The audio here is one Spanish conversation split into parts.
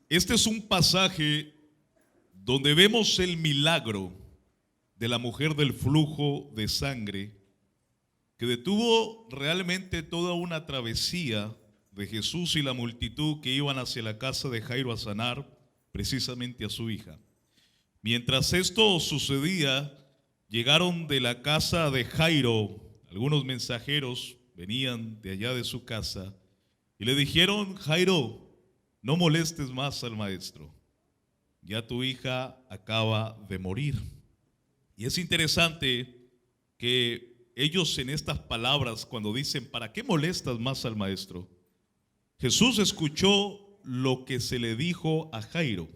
Este es un pasaje donde vemos el milagro de la mujer del flujo de sangre que detuvo realmente toda una travesía de Jesús y la multitud que iban hacia la casa de Jairo a sanar precisamente a su hija. Mientras esto sucedía, llegaron de la casa de Jairo, algunos mensajeros venían de allá de su casa y le dijeron: Jairo, no molestes más al maestro, ya tu hija acaba de morir. Y es interesante que ellos en estas palabras, cuando dicen ¿para qué molestas más al maestro?, Jesús escuchó lo que se le dijo a Jairo.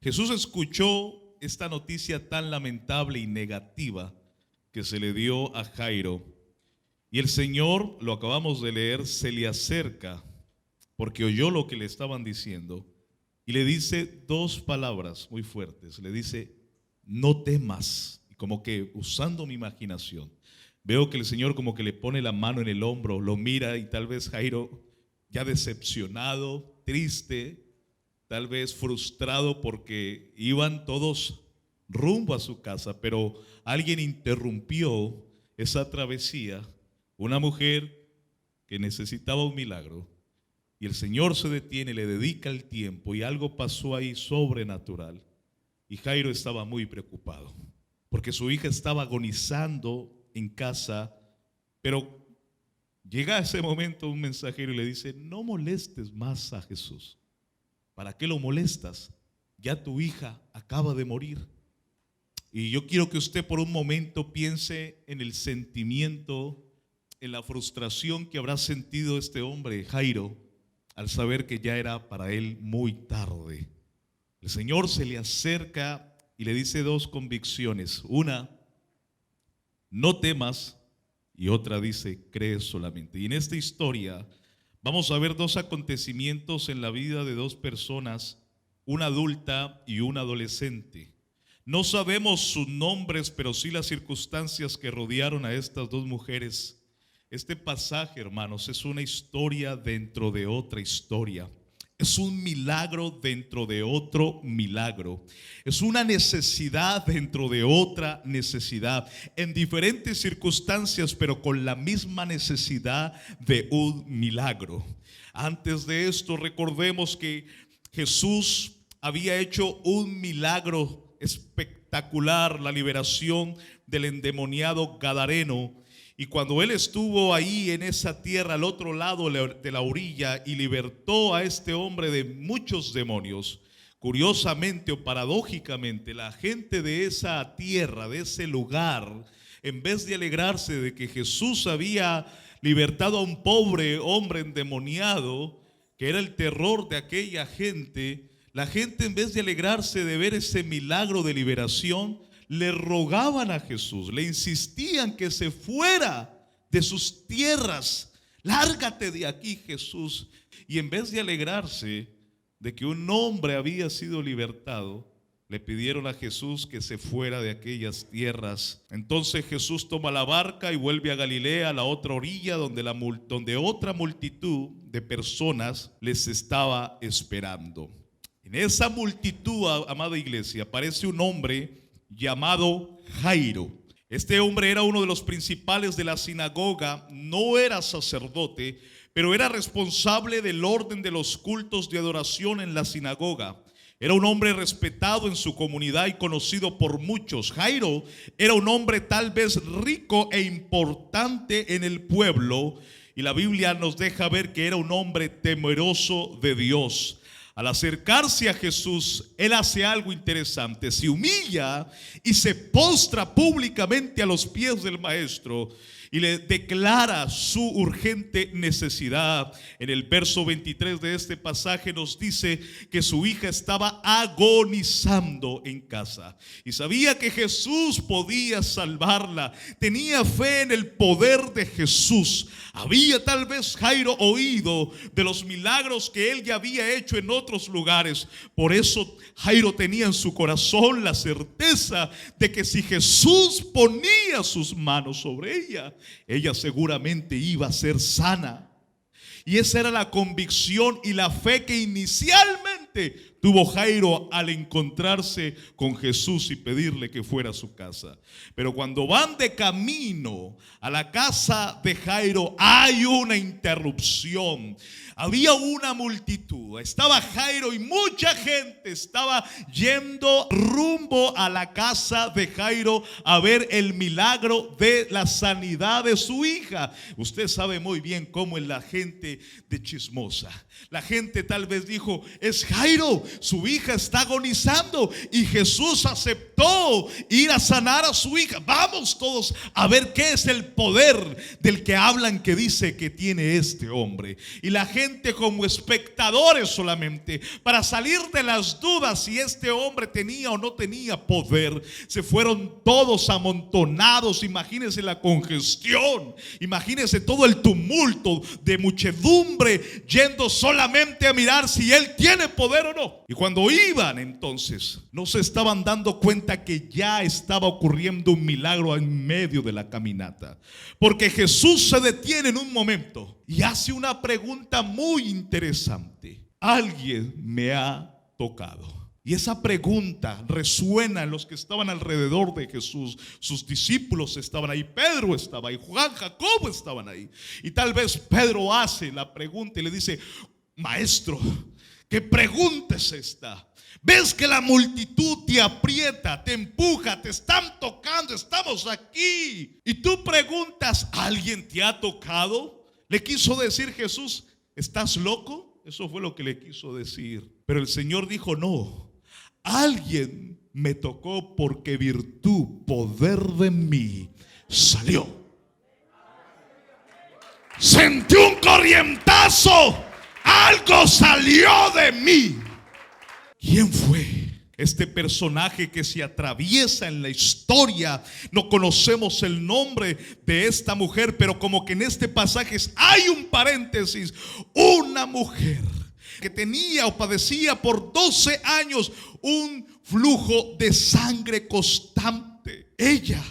Jesús escuchó esta noticia tan lamentable y negativa que se le dio a Jairo. Y el Señor, lo acabamos de leer, se le acerca porque oyó lo que le estaban diciendo y le dice dos palabras muy fuertes. Le dice: no temas. Y como que usando mi imaginación, veo que el Señor como que le pone la mano en el hombro, lo mira y tal vez Jairo, ya decepcionado, triste, tal vez frustrado porque iban todos rumbo a su casa, pero alguien interrumpió esa travesía, una mujer que necesitaba un milagro, y el Señor se detiene, le dedica el tiempo y algo pasó ahí sobrenatural. Y Jairo estaba muy preocupado porque su hija estaba agonizando en casa, pero llega ese momento un mensajero y le dice: no molestes más a Jesús. ¿Para qué lo molestas? Ya tu hija acaba de morir. Y yo quiero que usted por un momento piense en el sentimiento, en la frustración que habrá sentido este hombre, Jairo, al saber que ya era para él muy tarde. El Señor se le acerca y le dice dos convicciones. Una: no temas, y otra dice: cree solamente. Y en esta historia vamos a ver dos acontecimientos en la vida de dos personas, una adulta y una adolescente. No sabemos sus nombres, pero sí las circunstancias que rodearon a estas dos mujeres. Este pasaje, hermanos, es una historia dentro de otra historia. Es un milagro dentro de otro milagro. Es una necesidad dentro de otra necesidad. En diferentes circunstancias, pero con la misma necesidad de un milagro. Antes de esto, recordemos que Jesús había hecho un milagro espectacular, la liberación del endemoniado gadareno. Y cuando él estuvo ahí en esa tierra, al otro lado de la orilla, y libertó a este hombre de muchos demonios, curiosamente o paradójicamente, la gente de esa tierra, de ese lugar, en vez de alegrarse de que Jesús había libertado a un pobre hombre endemoniado, que era el terror de aquella gente, la gente, en vez de alegrarse de ver ese milagro de liberación, le rogaban a Jesús, le insistían que se fuera de sus tierras. Lárgate de aquí, Jesús. Y en vez de alegrarse de que un hombre había sido libertado, le pidieron a Jesús que se fuera de aquellas tierras. Entonces Jesús toma la barca y vuelve a Galilea, a la otra orilla, donde otra multitud de personas les estaba esperando. En esa multitud, amada iglesia, aparece un hombre llamado Jairo. Este hombre era uno de los principales de la sinagoga, no era sacerdote, pero era responsable del orden de los cultos de adoración en la sinagoga. Era un hombre respetado en su comunidad y conocido por muchos. Jairo era un hombre tal vez rico e importante en el pueblo, y la Biblia nos deja ver que era un hombre temeroso de Dios. Al acercarse a Jesús, él hace algo interesante. Se humilla y se postra públicamente a los pies del maestro y le declara su urgente necesidad. En el verso 23 de este pasaje nos dice que su hija estaba agonizando en casa y sabía que Jesús podía salvarla. Tenía fe en el poder de Jesús. Había tal vez Jairo oído de los milagros que él ya había hecho en otros lugares. Por eso Jairo tenía en su corazón la certeza de que si Jesús ponía sus manos sobre ella, ella seguramente iba a ser sana. Y esa era la convicción y la fe que inicialmente tuvo Jairo al encontrarse con Jesús y pedirle que fuera a su casa. Pero cuando van de camino a la casa de Jairo, hay una interrupción. Había una multitud, estaba Jairo y mucha gente estaba yendo rumbo a la casa de Jairo a ver el milagro de la sanidad de su hija. Usted sabe muy bien cómo es la gente de chismosa. La gente tal vez dijo: es Jairo, su hija está agonizando y Jesús aceptó ir a sanar a su hija. Vamos todos a ver qué es el poder del que hablan, que dice que tiene este hombre. Y la gente, como espectadores solamente, para salir de las dudas si este hombre tenía o no tenía poder, se fueron todos amontonados. Imagínense la congestión, imagínense todo el tumulto de muchedumbre yendo solamente a mirar si él tiene poder o no. Y cuando iban, entonces no se estaban dando cuenta que ya estaba ocurriendo un milagro en medio de la caminata, porque Jesús se detiene en un momento y hace una pregunta muy interesante: ¿alguien me ha tocado? Y esa pregunta resuena en los que estaban alrededor de Jesús. Sus discípulos estaban ahí, Pedro estaba ahí, Juan, Jacobo estaban ahí. Y tal vez Pedro hace la pregunta y le dice: maestro, ¿qué pregunta es esta? Ves que la multitud te aprieta, te empuja, te están tocando, estamos aquí, y tú preguntas: ¿alguien te ha tocado? Le quiso decir Jesús: ¿estás loco? Eso fue lo que le quiso decir. Pero el Señor dijo: no, alguien me tocó porque virtud, poder de mí salió. Sentí un corrientazo, algo salió de mí. ¿Quién fue? Este personaje que se atraviesa en la historia. No conocemos el nombre de esta mujer, pero como que en este pasaje hay un paréntesis. Una mujer que tenía o padecía por 12 años un flujo de sangre constante. Ella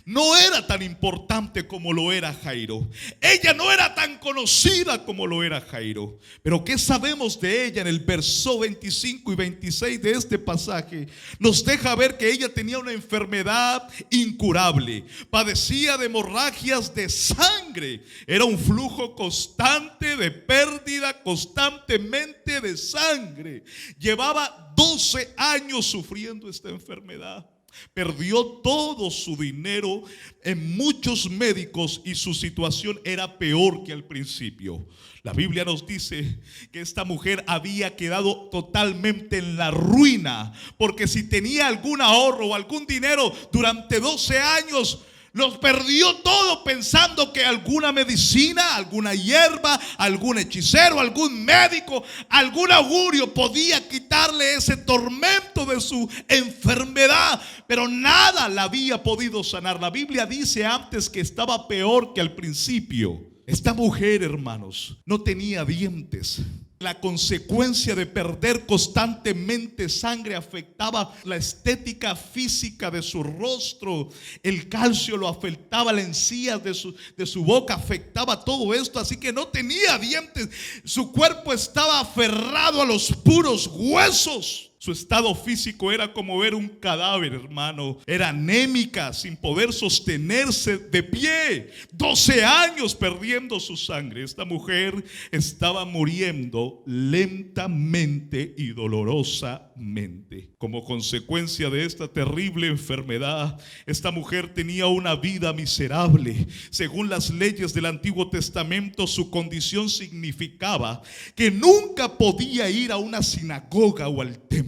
no era tan importante como lo era Jairo. Ella no era tan conocida como lo era Jairo. Pero ¿qué sabemos de ella? En el verso 25 y 26 de este pasaje nos deja ver que ella tenía una enfermedad incurable. Padecía de hemorragias de sangre. Era un flujo constante de pérdida constantemente de sangre. Llevaba 12 años sufriendo esta enfermedad. Perdió todo su dinero en muchos médicos y su situación era peor que al principio. La Biblia nos dice que esta mujer había quedado totalmente en la ruina, porque si tenía algún ahorro o algún dinero durante 12 años, los perdió todo pensando que alguna medicina, alguna hierba, algún hechicero, algún médico, algún augurio podía quitarle ese tormento de su enfermedad. Pero nada la había podido sanar. La Biblia dice antes que estaba peor que al principio. Esta mujer, hermanos, no tenía dientes. La consecuencia de perder constantemente sangre afectaba la estética física de su rostro. El calcio lo afectaba, la encía de su boca afectaba todo esto. Así que no tenía dientes. Su cuerpo estaba aferrado a los puros huesos. Su estado físico era como ver un cadáver, hermano. Era anémica, sin poder sostenerse de pie. 12 años perdiendo su sangre. Esta mujer estaba muriendo lentamente y dolorosamente. Como consecuencia de esta terrible enfermedad, esta mujer tenía una vida miserable. Según las leyes del Antiguo Testamento, su condición significaba que nunca podía ir a una sinagoga o al templo.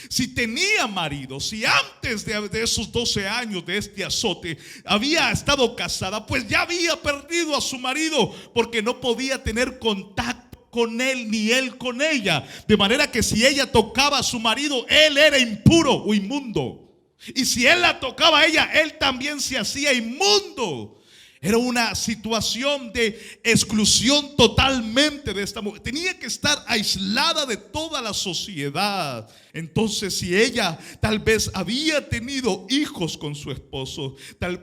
Si tenía marido, si antes de esos 12 años de este azote había estado casada, pues ya había perdido a su marido, porque no podía tener contacto con él ni él con ella. De manera que si ella tocaba a su marido, él era impuro o inmundo. Y si él la tocaba a ella, él también se hacía inmundo. Era una situación de exclusión totalmente de esta mujer. Tenía que estar aislada de toda la sociedad. Entonces, si ella tal vez había tenido hijos con su esposo,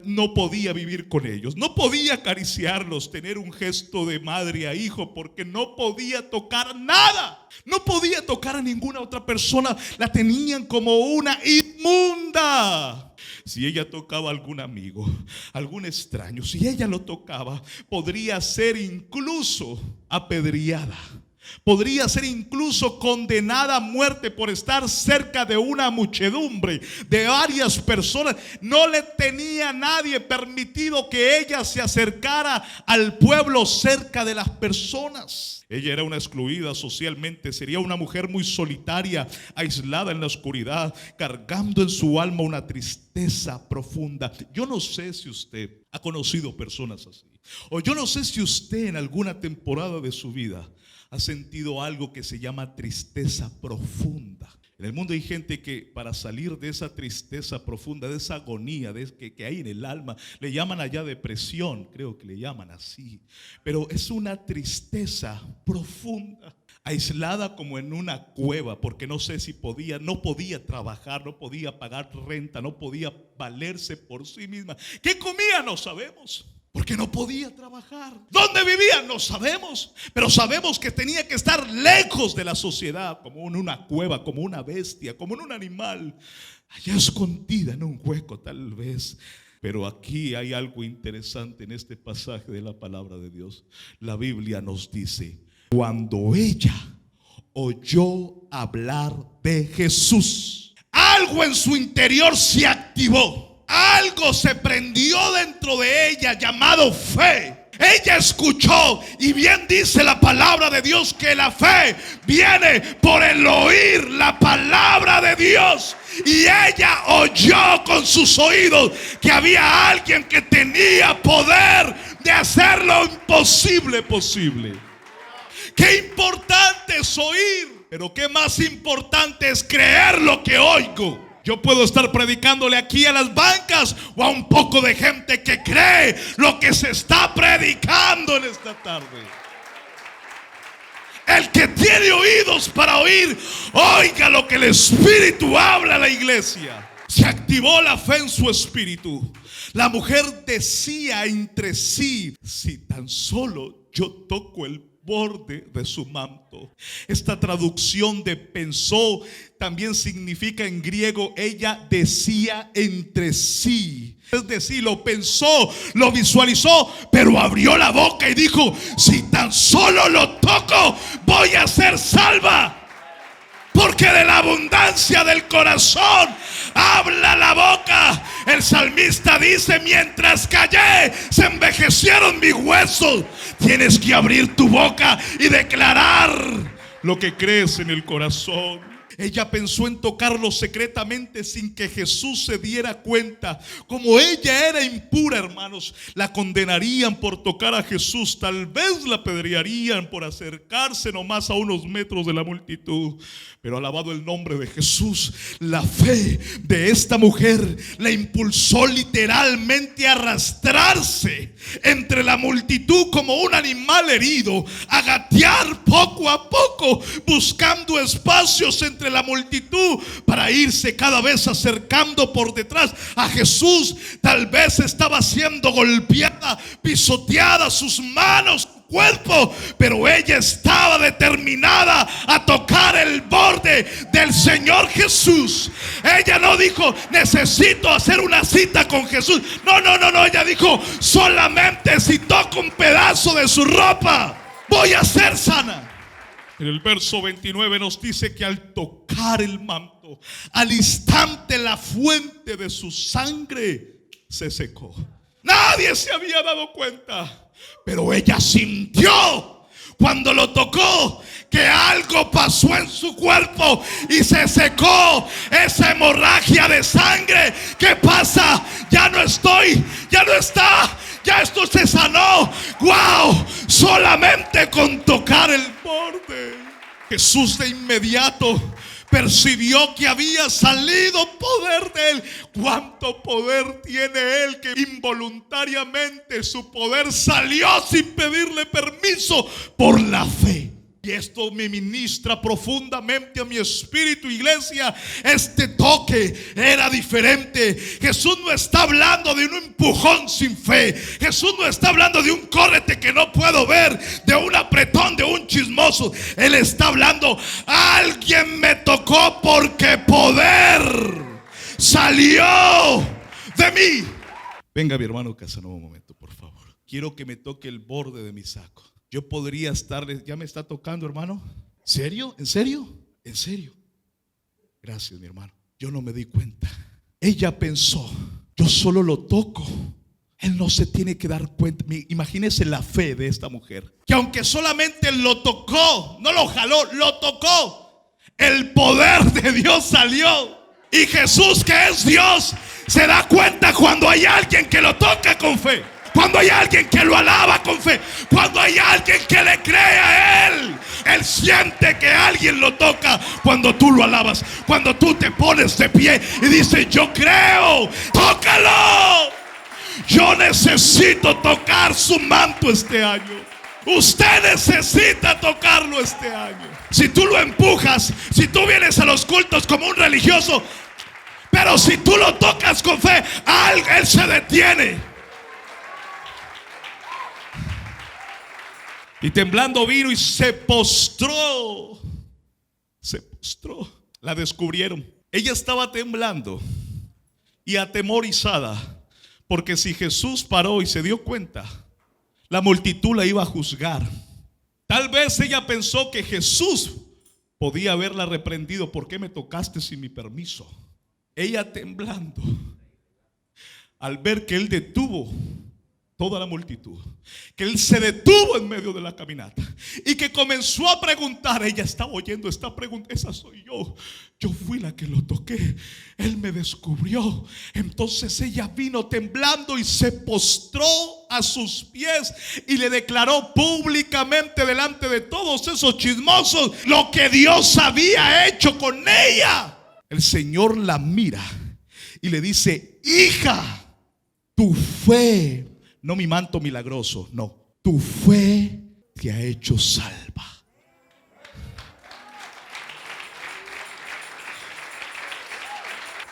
no podía vivir con ellos, no podía acariciarlos, tener un gesto de madre a hijo, porque no podía tocar nada. No podía tocar a ninguna otra persona. La tenían como una inmunda. Si ella tocaba a algún amigo, algún extraño, si ella lo tocaba, podría ser incluso apedreada. Podría ser incluso condenada a muerte por estar cerca de una muchedumbre de varias personas. No le tenía nadie permitido que ella se acercara al pueblo cerca de las personas. Ella era una excluida socialmente. Sería una mujer muy solitaria, aislada en la oscuridad, cargando en su alma una tristeza profunda. Yo no sé si usted ha conocido personas así, o yo no sé si usted en alguna temporada de su vida ha sentido algo que se llama tristeza profunda. En el mundo hay gente que para salir de esa tristeza profunda, de esa agonía que hay en el alma, le llaman allá depresión, creo que le llaman así. Pero es una tristeza profunda, aislada como en una cueva, porque no sé si no podía trabajar, no podía pagar renta, no podía valerse por sí misma. ¿Qué comía? No sabemos, porque no podía trabajar. ¿Dónde vivía? No sabemos. Pero sabemos que tenía que estar lejos de la sociedad, como en una cueva, como una bestia, como en un animal, allá escondida en un hueco tal vez. Pero aquí hay algo interesante en este pasaje de la palabra de Dios. La Biblia nos dice: cuando ella oyó hablar de Jesús, algo en su interior se activó. Algo se prendió dentro de ella llamado fe. Ella escuchó, y bien dice la palabra de Dios que la fe viene por el oír la palabra de Dios. Y ella oyó con sus oídos que había alguien que tenía poder de hacer lo imposible posible. Qué importante es oír, pero qué más importante es creer lo que oigo. Yo puedo estar predicándole aquí a las bancas o a un poco de gente que cree lo que se está predicando en esta tarde. El que tiene oídos para oír, oiga lo que el Espíritu habla a la iglesia. Se activó la fe en su espíritu. La mujer decía entre sí: si tan solo yo toco el borde de su manto. Esta traducción de pensó también significa en griego, ella decía entre sí. Es decir, lo pensó, lo visualizó, pero abrió la boca y dijo: si tan solo lo toco, voy a ser salva. Porque de la abundancia del corazón habla la boca. El salmista dice: mientras callé, se envejecieron mis huesos. Tienes que abrir tu boca y declarar lo que crees en el corazón. Ella pensó en tocarlo secretamente sin que Jesús se diera cuenta. Como ella era impura, hermanos, la condenarían por tocar a Jesús. Tal vez la apedrearían por acercarse nomás a unos metros de la multitud. Pero alabado el nombre de Jesús, la fe de esta mujer la impulsó literalmente a arrastrarse entre la multitud como un animal herido, a gatear poco a poco, buscando espacios entre la multitud para irse cada vez acercando por detrás a Jesús. Tal vez estaba siendo golpeada, pisoteada, sus manos, cuerpo, pero ella estaba determinada a tocar el borde del Señor Jesús. Ella no dijo: necesito hacer una cita con Jesús. No, ella dijo: solamente si toco un pedazo de su ropa, voy a ser sana. En el verso 29 nos dice que al tocar el manto, al instante la fuente de su sangre se secó. Nadie se había dado cuenta, pero ella sintió cuando lo tocó que algo pasó en su cuerpo y se secó esa hemorragia de sangre. ¿Qué pasa? Ya no está, ya esto se sanó. ¡Wow! Solamente con tocar el borde. Jesús de inmediato percibió que había salido poder de él. ¿Cuánto poder tiene él que involuntariamente su poder salió sin pedirle permiso por la fe? Y esto me ministra profundamente a mi espíritu, iglesia. Este toque era diferente. Jesús no está hablando de un empujón sin fe. Jesús no está hablando de un córrete que no puedo ver, de un apretón, de un chismoso. Él está hablando: alguien me tocó porque poder salió de mí. Venga, mi hermano Casanova, un momento, por favor. Quiero que me toque el borde de mi saco. Yo podría estarle, ya me está tocando, hermano. ¿Serio? ¿En serio? ¿En serio? Gracias, mi hermano. Yo no me di cuenta. Ella pensó: yo solo lo toco, él no se tiene que dar cuenta. Imagínese la fe de esta mujer, que aunque solamente lo tocó, no lo jaló, lo tocó, el poder de Dios salió. Y Jesús, que es Dios, se da cuenta cuando hay alguien que lo toca con fe, cuando hay alguien que lo alaba con fe, cuando hay alguien que le cree a él. Él siente que alguien lo toca cuando tú lo alabas, cuando tú te pones de pie y dices: yo creo, tócalo. Yo necesito tocar su manto este año. Usted necesita tocarlo este año. Si tú lo empujas, si tú vienes a los cultos como un religioso, pero si tú lo tocas con fe, él se detiene. Y temblando vino y se postró. Se postró. La descubrieron. Ella estaba temblando y atemorizada, porque si Jesús paró y se dio cuenta, la multitud la iba a juzgar. Tal vez ella pensó que Jesús podía haberla reprendido: ¿por qué me tocaste sin mi permiso? Ella temblando, al ver que él detuvo toda la multitud, que él se detuvo en medio de la caminata y que comenzó a preguntar. Ella estaba oyendo esta pregunta: esa soy yo. Yo fui la que lo toqué, él me descubrió. Entonces ella vino temblando y se postró a sus pies y le declaró públicamente delante de todos esos chismosos lo que Dios había hecho con ella. El Señor la mira y le dice: hija, tu fe, no mi manto milagroso, no, tu fe te ha hecho salva.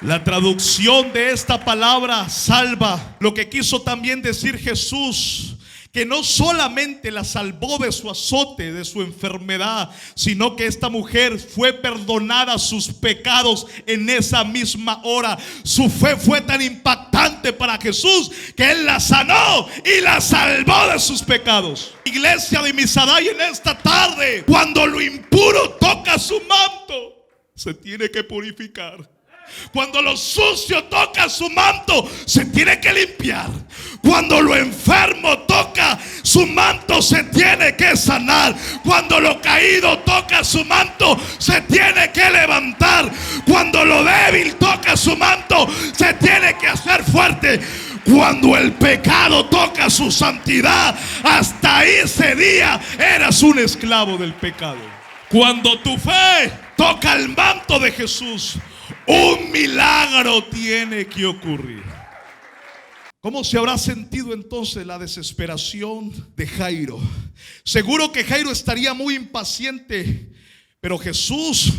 La traducción de esta palabra salva, lo que quiso también decir Jesús, que no solamente la salvó de su azote, de su enfermedad, sino que esta mujer fue perdonada sus pecados en esa misma hora. Su fe fue tan impactante para Jesús que él la sanó y la salvó de sus pecados. Iglesia de Misaday, en esta tarde, cuando lo impuro toca su manto, se tiene que purificar. Cuando lo sucio toca su manto, se tiene que limpiar. Cuando lo enfermo toca su manto, se tiene que sanar. Cuando lo caído toca su manto, se tiene que levantar. Cuando lo débil toca su manto, se tiene que hacer fuerte. Cuando el pecado toca su santidad, hasta ese día eras un esclavo del pecado. Cuando tu fe toca el manto de Jesús, un milagro tiene que ocurrir. ¿Cómo se habrá sentido entonces la desesperación de Jairo? Seguro que Jairo estaría muy impaciente. Pero Jesús,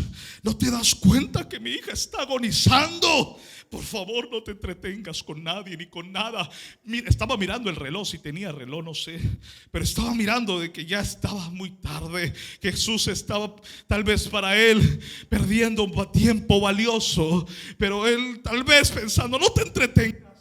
¿no te das cuenta que mi hija está agonizando? Por favor, no te entretengas con nadie ni con nada. Mira, estaba mirando el reloj, si tenía reloj, no sé, pero estaba mirando de que ya estaba muy tarde. Jesús estaba tal vez para él perdiendo un tiempo valioso, pero él tal vez pensando: no te entretengas.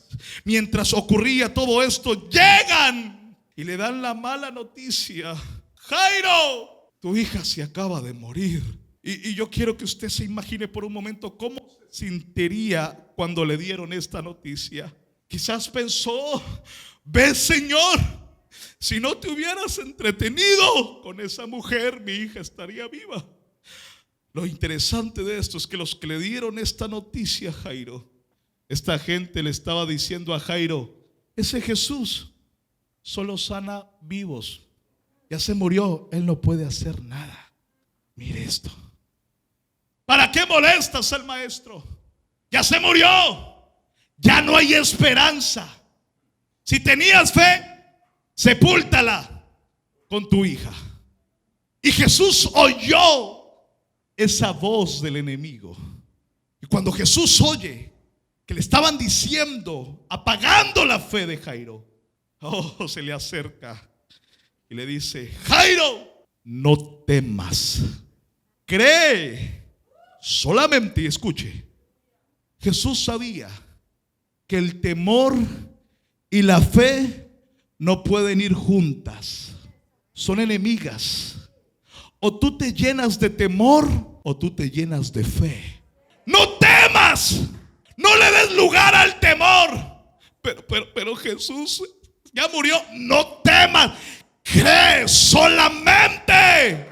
Mientras ocurría todo esto, llegan y le dan la mala noticia: Jairo, tu hija se acaba de morir. Y yo quiero que usted se imagine por un momento cómo se sentiría cuando le dieron esta noticia. Quizás pensó: ve, Señor, si no te hubieras entretenido con esa mujer, mi hija estaría viva. Lo interesante de esto es que los que le dieron esta noticia a Jairo, esta gente le estaba diciendo a Jairo: ese Jesús solo sana vivos, ya se murió, él no puede hacer nada. Mire esto. ¿Para qué molestas al maestro? Ya se murió. Ya no hay esperanza. Si tenías fe, sepúltala con tu hija. Y Jesús oyó esa voz del enemigo. Y cuando Jesús oye que le estaban diciendo, apagando la fe de Jairo, se le acerca y le dice: Jairo, no temas, cree solamente. Y escuche, Jesús sabía que el temor y la fe no pueden ir juntas, son enemigas. O tú te llenas de temor o tú te llenas de fe. No temas, no le des lugar al temor. Pero Jesús ya murió. No temas, cree solamente.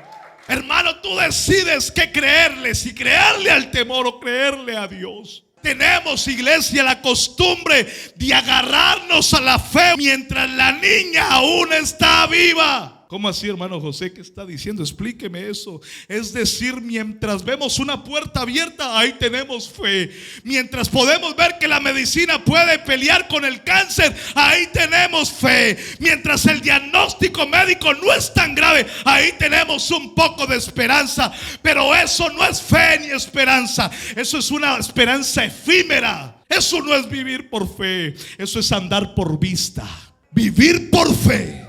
Hermano, tú decides qué creerle, si creerle al temor o creerle a Dios. Tenemos, iglesia, la costumbre de agarrarnos a la fe mientras la niña aún está viva. ¿Cómo así, hermano José? ¿Qué está diciendo? Explíqueme eso. Es decir, mientras vemos una puerta abierta, ahí tenemos fe. Mientras podemos ver que la medicina puede pelear con el cáncer, ahí tenemos fe. Mientras el diagnóstico médico no es tan grave, ahí tenemos un poco de esperanza. Pero eso no es fe ni esperanza. Eso es una esperanza efímera. Eso no es vivir por fe. Eso es andar por vista. Vivir por fe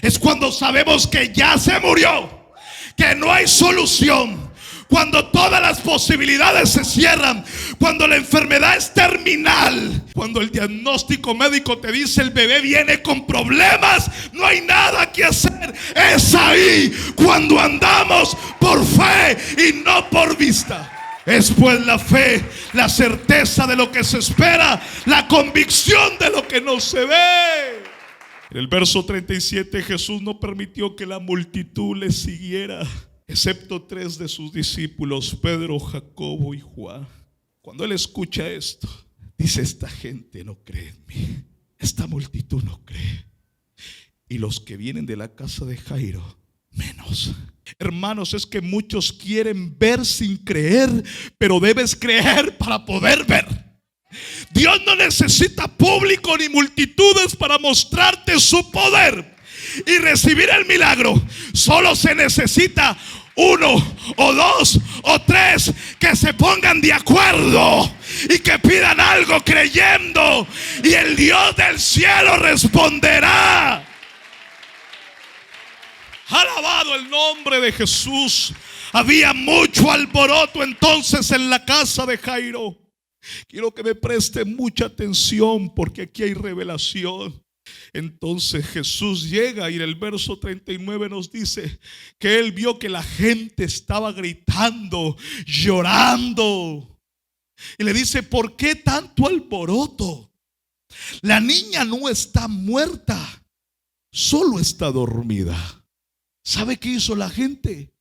es cuando sabemos que ya se murió, que no hay solución, cuando todas las posibilidades se cierran, cuando la enfermedad es terminal, cuando el diagnóstico médico te dice el bebé viene con problemas, no hay nada que hacer. Es ahí cuando andamos por fe y no por vista. Es pues la fe, la certeza de lo que se espera, la convicción de lo que no se ve. En el verso 37, Jesús no permitió que la multitud le siguiera, excepto 3 de sus discípulos, Pedro, Jacobo y Juan. Cuando él escucha esto, dice: esta gente no cree en mí, esta multitud no cree, y los que vienen de la casa de Jairo, menos. Hermanos, es que muchos quieren ver sin creer, pero debes creer para poder ver. Dios no necesita público ni multitudes para mostrarte su poder y recibir el milagro. Solo se necesita 1 o 2 o 3 que se pongan de acuerdo y que pidan algo creyendo, y el Dios del cielo responderá. Alabado el nombre de Jesús. Había mucho alboroto entonces en la casa de Jairo. Quiero que me preste mucha atención porque aquí hay revelación. Entonces Jesús llega y en el verso 39 nos dice que él vio que la gente estaba gritando, llorando. Y le dice: ¿por qué tanto alboroto? La niña no está muerta, solo está dormida. ¿Sabe qué hizo la gente?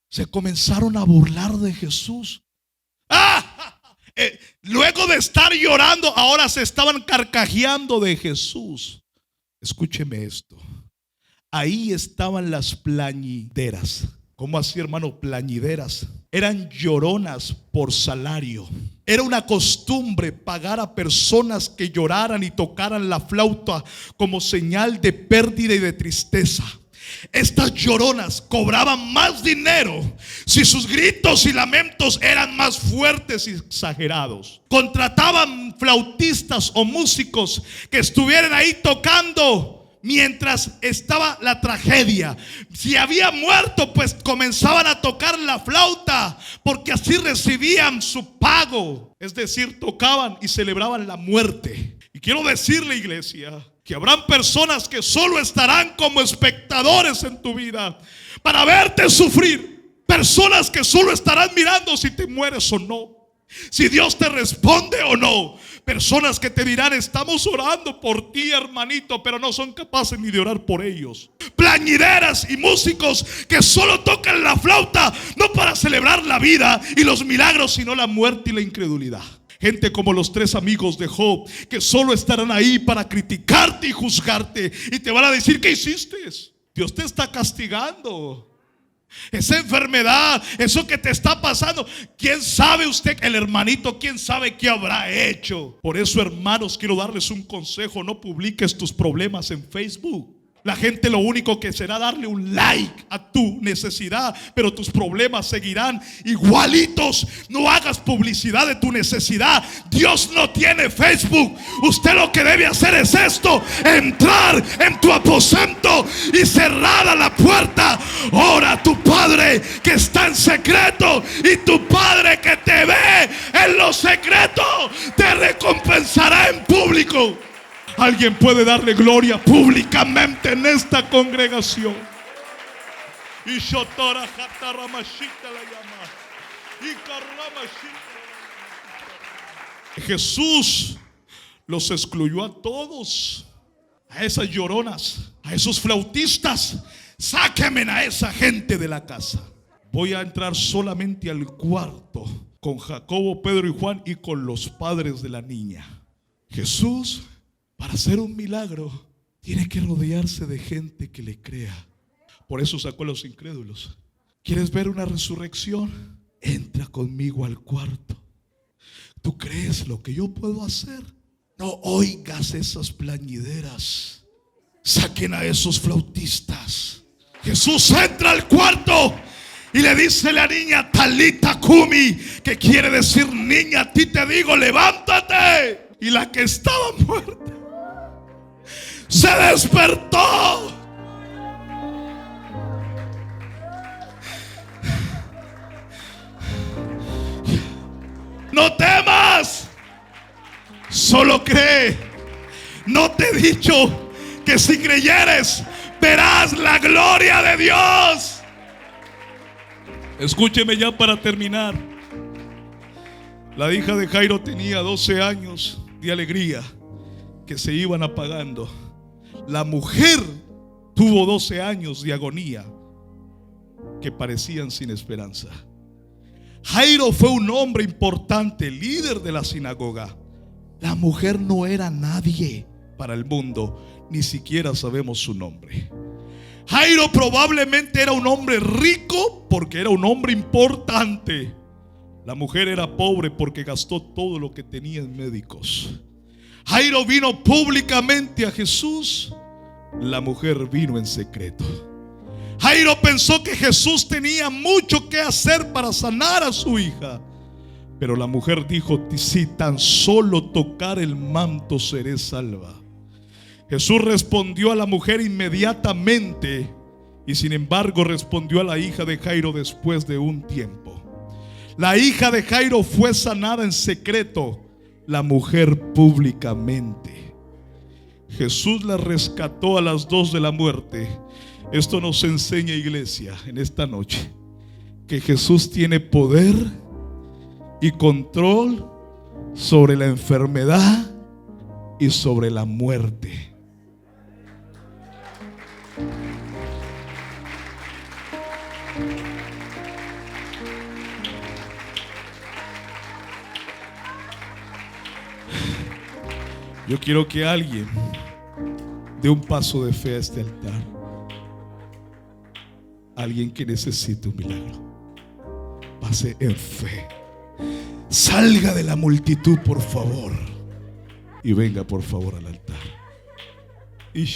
Se comenzaron a burlar de Jesús. Luego de estar llorando, ahora se estaban carcajeando de Jesús. Escúcheme esto. Ahí estaban las plañideras. ¿Cómo así, hermano? Plañideras. Eran lloronas por salario. Era una costumbre pagar a personas que lloraran y tocaran la flauta como señal de pérdida y de tristeza. Estas lloronas cobraban más dinero si sus gritos y lamentos eran más fuertes y exagerados. Contrataban flautistas o músicos que estuvieran ahí tocando mientras estaba la tragedia. Si había muerto, pues comenzaban a tocar la flauta, porque así recibían su pago. Es decir, tocaban y celebraban la muerte. Y quiero decirle, iglesia, que habrán personas que solo estarán como espectadores en tu vida para verte sufrir. Personas que solo estarán mirando si te mueres o no, si Dios te responde o no. Personas que te dirán: estamos orando por ti, hermanito, pero no son capaces ni de orar por ellos. Plañideras y músicos que solo tocan la flauta, no para celebrar la vida y los milagros, sino la muerte y la incredulidad. Gente como los 3 amigos de Job, que solo estarán ahí para criticarte y juzgarte, y te van a decir: ¿qué hiciste? Dios te está castigando. Esa enfermedad, eso que te está pasando, ¿quién sabe usted, el hermanito, quién sabe qué habrá hecho? Por eso, hermanos, quiero darles un consejo: no publiques tus problemas en Facebook. La gente lo único que será darle un like a tu necesidad, pero tus problemas seguirán igualitos. No hagas publicidad de tu necesidad. Dios no tiene Facebook. Usted lo que debe hacer es esto: entrar en tu aposento y cerrada la puerta. Ora a tu Padre que está en secreto, y tu Padre que te ve en lo secreto te recompensará en público. Alguien puede darle gloria públicamente en esta congregación. Y Jesús los excluyó a todos, a esas lloronas, a esos flautistas. Sáquenme a esa gente de la casa. Voy a entrar solamente al cuarto con Jacobo, Pedro y Juan, y con los padres de la niña. Jesús, para hacer un milagro, tiene que rodearse de gente que le crea. Por eso sacó a los incrédulos. ¿Quieres ver una resurrección? Entra conmigo al cuarto. ¿Tú crees lo que yo puedo hacer? No oigas esas plañideras. Saquen a esos flautistas. Jesús entra al cuarto y le dice a la niña: Talita Kumi, que quiere decir: niña, a ti te digo, levántate. Y la que estaba muerta se despertó. No temas, solo cree. ¿No te he dicho que si creyeres verás la gloria de Dios? Escúcheme ya para terminar. La hija de Jairo tenía 12 años de alegría que se iban apagando. La mujer tuvo 12 años de agonía que parecían sin esperanza. Jairo fue un hombre importante, líder de la sinagoga. La mujer no era nadie para el mundo, ni siquiera sabemos su nombre. Jairo probablemente era un hombre rico porque era un hombre importante. La mujer era pobre porque gastó todo lo que tenía en médicos. Jairo vino públicamente a Jesús. La mujer vino en secreto. Jairo pensó que Jesús tenía mucho que hacer para sanar a su hija, pero la mujer dijo: si tan solo tocar el manto seré salva. Jesús respondió a la mujer inmediatamente, y sin embargo respondió a la hija de Jairo después de un tiempo. La hija de Jairo fue sanada en secreto, la mujer públicamente. Jesús la rescató a las 2 de la muerte. Esto nos enseña, iglesia, en esta noche, que Jesús tiene poder y control sobre la enfermedad y sobre la muerte. Yo quiero que alguien dé un paso de fe a este altar. Alguien que necesite un milagro, pase en fe. Salga de la multitud, por favor, y venga por favor al altar. Y